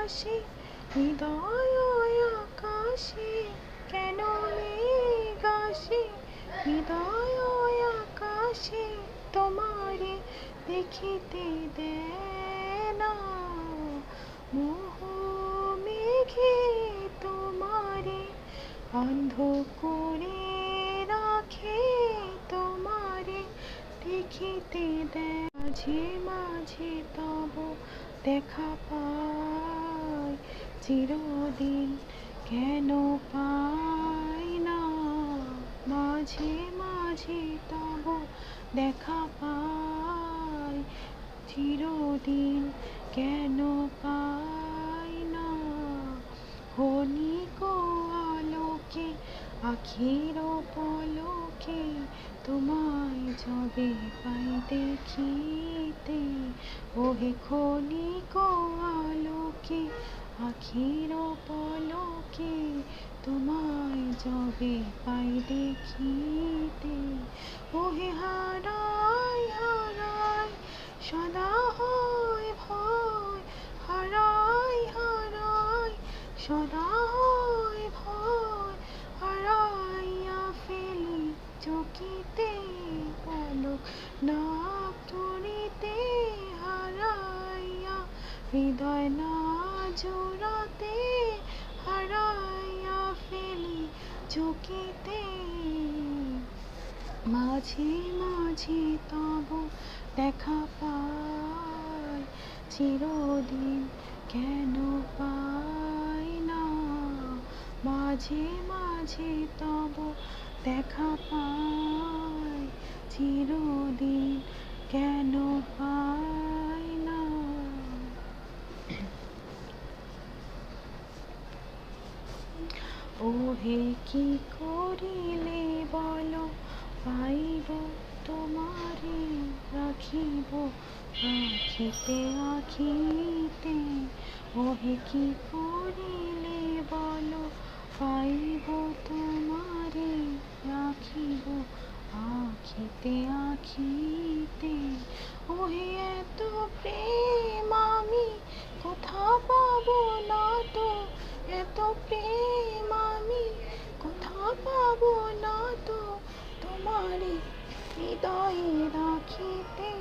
আসে হৃদয় আকাশে, কেন মেঘ আসে হৃদয় আকাশে, তোমারে দেখিতে দেয় না মোহ মেঘে তোমারে অন্ধ করে রাখে, তোমারে দেখিতে দেয়। মাঝে মাঝে তব দেখা পাই, চিরদিন কেন পাই না। মাঝে মাঝে তব দেখা পাই, চিরদিন কেন পাই না। ক্ষণিক আলোকে আখির পলকে, তোমায় যবে পাই দেখিতে, ওহে ক্ষণিক আলোকে আখির পলকে, তোমায় যবে পাই দেখিতে, ওহে হারাই হারাই সদা হয় ভয়, হারাই হারাই সদা হয় ভয়, হারাইয়া ফেলি চকিতে পলক না তরিতে, হারাইয়া হৃদয় না জোড়াতে, হারাইয়া ফেলি চকিতে। মাঝে মাঝে তব দেখা পাই, চিরদিন কেন পাই না। মাঝে মাঝে তব দেখা পাই, চিরদিন কেন পাই না। ওহে কি করিলে বলো পাইব তোমারে, রাখিব আখিতে আখিতে, ওহে কি করিলে বলো পাইব তোমারে, রাখিব আখিতে আখিতে। ওহে এত প্রেম আমি কোথা পাবো না তো, এত প্রেম আমি কোথা পাবো না তো, তোমারে হৃদয়ে রাখিতে